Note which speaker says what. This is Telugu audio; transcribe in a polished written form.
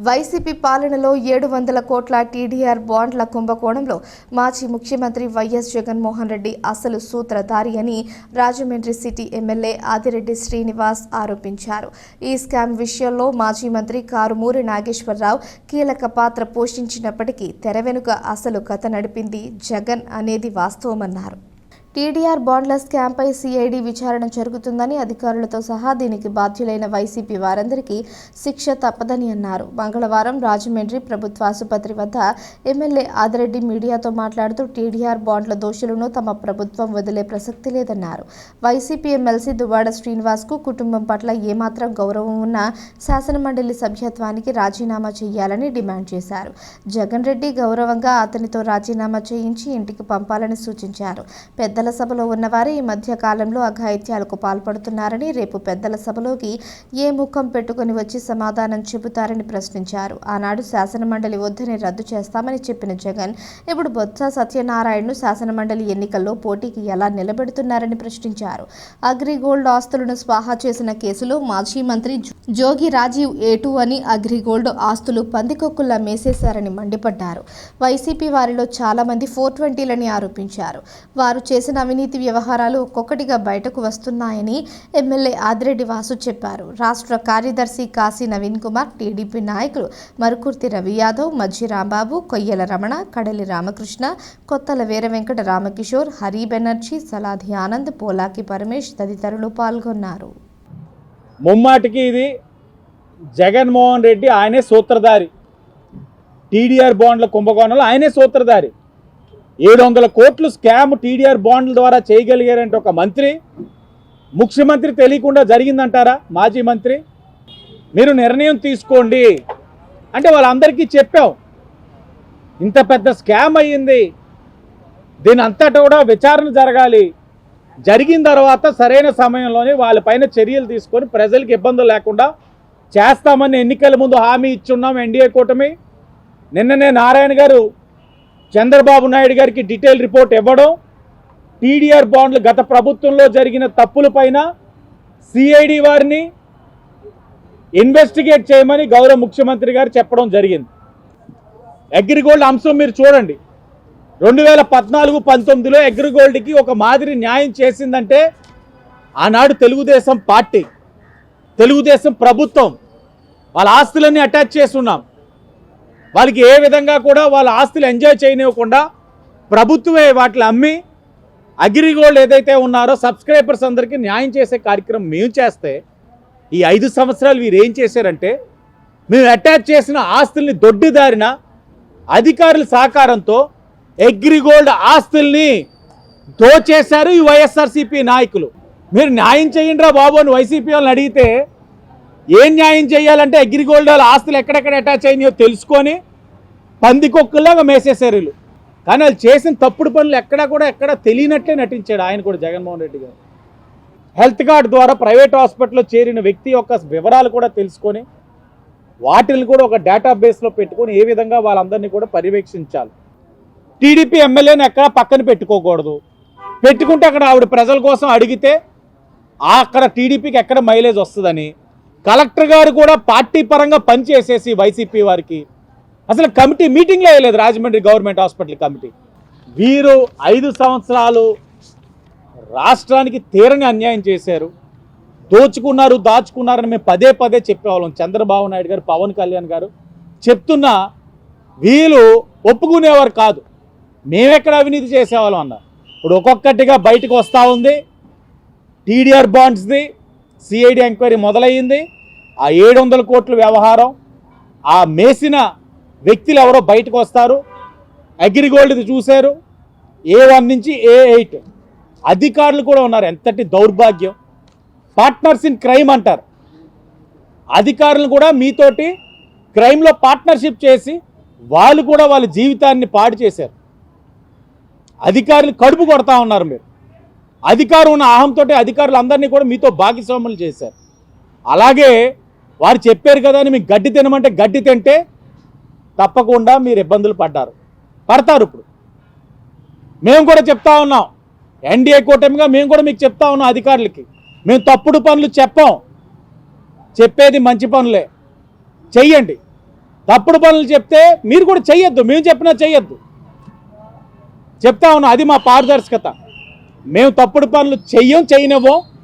Speaker 1: వైసీపీ పాలనలో 700 కోట్ల టీడీఆర్ బాండ్ల కుంభకోణంలో మాజీ ముఖ్యమంత్రి వైఎస్ జగన్మోహన్ రెడ్డి అసలు సూత్రధారి అని రాజమండ్రి సిటీ ఎమ్మెల్యే ఆదిరెడ్డి శ్రీనివాస్ ఆరోపించారు. ఈ స్కామ్ విషయంలో మాజీ మంత్రి కారుమూరి నాగేశ్వరరావు కీలక పాత్ర పోషించినప్పటికీ తెర వెనుక అసలు కథ నడిపింది జగన్ అనేది వాస్తవమన్నారు. టీడీఆర్ బాండ్ల స్కామ్పై సిఐడి విచారణ జరుగుతుందని అధికారులతో సహా దీనికి బాధ్యులైన వైసీపీ వారందరికీ శిక్ష తప్పదని అన్నారు. మంగళవారం రాజమండ్రి ప్రభుత్వ ఆసుపత్రి వద్ద ఎమ్మెల్యే ఆదిరెడ్డి మీడియాతో మాట్లాడుతూ టీడీఆర్ బాండ్ల దోషులను తమ ప్రభుత్వం వదిలే ప్రసక్తి లేదన్నారు. వైసీపీ ఎమ్మెల్సీ దువ్వాడ శ్రీనివాస్కు కుటుంబం పట్ల ఏమాత్రం గౌరవం ఉన్నా శాసనమండలి సభ్యత్వానికి రాజీనామా చేయాలని డిమాండ్ చేశారు. జగన్ రెడ్డి గౌరవంగా అతనితో రాజీనామా చేయించి ఇంటికి పంపాలని సూచించారు. పెద్దల సభలో ఉన్నవారు ఈ మధ్య కాలంలో అఘాయిత్యాలకు పాల్పడుతున్నారని, రేపు పెద్దల సభలోకి ఏ ముఖం పెట్టుకుని వచ్చి సమాధానం చెబుతారని ప్రశ్నించారు. ఆనాడు శాసనమండలి వద్దని రద్దు చేస్తామని చెప్పిన జగన్ ఇప్పుడు బొత్స సత్యనారాయణను శాసనమండలి ఎన్నికల్లో పోటీకి ఎలా నిలబెడుతున్నారని ప్రశ్నించారు. అగ్రిగోల్డ్ ఆస్తులను స్వాహా చేసిన కేసులో మాజీ మంత్రి జోగి రాజీవ్ ఏటు అని అగ్రిగోల్డ్ ఆస్తులు పందికొక్కుల్లా మేసేశారని మండిపడ్డారు. వైసీపీ వారిలో చాలా మంది 420లని ఆరోపించారు. వారు చేసిన అవినీతి వ్యవహారాలు ఒక్కొక్కటిగా బయటకు వస్తున్నాయని ఎమ్మెల్యే ఆదిరెడ్డి వాసు చెప్పారు. రాష్ట్ర కార్యదర్శి కాశీ నవీన్ కుమార్, టీడీపీ నాయకులు మరుకుర్తి రవి యాదవ్, మజ్జి రాంబాబు, కొయ్యల రమణ, కడలి రామకృష్ణ, కొత్తల వీరవెంకట రామకిషోర్, హరి బెనర్జీ, సలాది ఆనంద్, పోలాకి పరమేష్ తదితరులు పాల్గొన్నారు.
Speaker 2: ముమ్మాటికి ఇది జగన్మోహన్ రెడ్డి ఆయనే సూత్రధారి. టీడీఆర్ బాండ్ల కుంభకోణంలో ఆయనే సూత్రధారి. 700 కోట్లు స్కామ్ టీడీఆర్ బాండ్ల ద్వారా చేయగలిగారంటే ఒక మంత్రి, ముఖ్యమంత్రి తెలియకుండా జరిగిందంటారా? మాజీ మంత్రి మీరు నిర్ణయం తీసుకోండి అంటే వాళ్ళందరికీ చెప్పాం, ఇంత పెద్ద స్కామ్ అయ్యింది, దీని అంతటా కూడా విచారణ జరగాలి, జరిగిన తర్వాత సరైన సమయంలోనే వాళ్ళపైన చర్యలు తీసుకొని ప్రజలకు ఇబ్బందులు లేకుండా చేస్తామని ఎన్నికల ముందు హామీ ఇచ్చున్నాం ఎన్డీఏ కూటమి. నిన్ననే నారాయణ గారు చంద్రబాబు నాయుడు గారికి డీటెయిల్ రిపోర్ట్ ఇవ్వడం, టీడీఆర్ బాండ్లు గత ప్రభుత్వంలో జరిగిన తప్పులపైన సిఐడి వారిని ఇన్వెస్టిగేట్ చేయమని గౌరవ ముఖ్యమంత్రి గారు చెప్పడం జరిగింది. అగ్రిగోల్డ్ అంశం మీరు చూడండి, 2014-19లో అగ్రిగోల్డ్కి ఒక మాదిరి న్యాయం చేసిందంటే ఆనాడు తెలుగుదేశం పార్టీ, తెలుగుదేశం ప్రభుత్వం వాళ్ళ ఆస్తులన్నీ అటాచ్ చేస్తున్నాం. వాళ్ళకి ఏ విధంగా కూడా వాళ్ళ ఆస్తులు ఎంజాయ్ చేయనివ్వకుండా ప్రభుత్వమే వాటిని అమ్మి అగ్రిగోల్డ్ ఏదైతే ఉన్నారో సబ్స్క్రైబర్స్ అందరికీ న్యాయం చేసే కార్యక్రమం మేము చేస్తే, ఈ 5 సంవత్సరాలు వీరు ఏం చేశారంటే మేము అటాచ్ చేసిన ఆస్తుల్ని దొడ్డిదారిన అధికారుల సహకారంతో అగ్రిగోల్డ్ ఆస్తుల్ని దోచేశారు ఈ వైఎస్ఆర్సీపీ నాయకులు. మీరు న్యాయం చేయండిరా బాబు అని వైసీపీ వాళ్ళని అడిగితే ఏం న్యాయం చేయాలంటే అగ్రిగోల్డ్ వాళ్ళ ఆస్తులు ఎక్కడెక్కడ అటాచ్ అయినాయో తెలుసుకొని పందికొక్కులాగా మేసేశారు వీళ్ళు. కానీ వాళ్ళు చేసిన తప్పుడు పనులు ఎక్కడ తెలియనట్లే నటించాడు ఆయన కూడా, జగన్మోహన్ రెడ్డి గారు. హెల్త్ కార్డు ద్వారా ప్రైవేట్ హాస్పిటల్లో చేరిన వ్యక్తి యొక్క వివరాలు కూడా తెలుసుకొని వాటిని కూడా ఒక డేటాబేస్లో పెట్టుకొని ఏ విధంగా వాళ్ళందరినీ కూడా పర్యవేక్షించాలి. టీడీపీ ఎమ్మెల్యేని ఎక్కడ పక్కన పెట్టుకోకూడదు. పెట్టుకుంటే అక్కడ ఆవిడ ప్రజల కోసం అడిగితే అక్కడ టీడీపీకి ఎక్కడ మైలేజ్ వస్తుందని కలెక్టర్ గారు కూడా పార్టీ పరంగా పనిచేసేసి వైసీపీ వారికి అసలు కమిటీ మీటింగ్లో వేయలేదు. Rajahmundry government hospital committee. వీరు 5 సంవత్సరాలు రాష్ట్రానికి తీరని అన్యాయం చేశారు, దోచుకున్నారు, దాచుకున్నారని మేము పదే చెప్పేవాళ్ళం. చంద్రబాబు నాయుడు గారు, పవన్ కళ్యాణ్ గారు చెప్తున్నా వీళ్ళు ఒప్పుకునేవారు కాదు. మేమెక్కడ అవినీతి చేసేవాళ్ళం అన్నారు. ఇప్పుడు ఒక్కొక్కటిగా బయటకు వస్తూ ఉంది. టీడీఆర్ బాండ్స్ది సిఐడి ఎంక్వైరీ మొదలయ్యింది. ఆ 700 కోట్ల వ్యవహారం, ఆ మేసిన వ్యక్తులు ఎవరో బయటకు వస్తారు. అగ్రిగోల్డ్ది చూశారు, A1 నుంచి A8 అధికారులు కూడా ఉన్నారు. ఎంతటి దౌర్భాగ్యం! పార్ట్నర్స్ ఇన్ క్రైమ్ అంటారు. అధికారులు కూడా మీతోటి క్రైమ్లో పార్ట్నర్షిప్ చేసి వాళ్ళు కూడా వాళ్ళ జీవితాన్ని పాడు చేశారు. అధికారులు కడుపు కొడతా ఉన్నారు. మీరు అధికారం ఉన్న అహంతో అధికారులు అందరినీ కూడా మీతో భాగస్వాములు చేశారు. అలాగే వారు చెప్పారు కదా అని మీకు గడ్డి తినమంటే గడ్డి తింటే తప్పకుండా మీరు ఇబ్బందులు పడతారు. ఇప్పుడు మేము కూడా చెప్తా ఉన్నాం, ఎన్డీఏ కూటమిగా మేము కూడా మీకు చెప్తా ఉన్నాం అధికారులకి, మేము తప్పుడు పనులు చెప్పాం, చెప్పేది మంచి పనులే చెయ్యండి. తప్పుడు పనులు చెప్తే మీరు కూడా చెయ్యొద్దు, మేము చెప్పినా చెయ్యొద్దు. చెప్తా ఉన్నాం, అది మా పారదర్శకత. మేము తప్పుడు పనులు చెయ్యనివ్వం.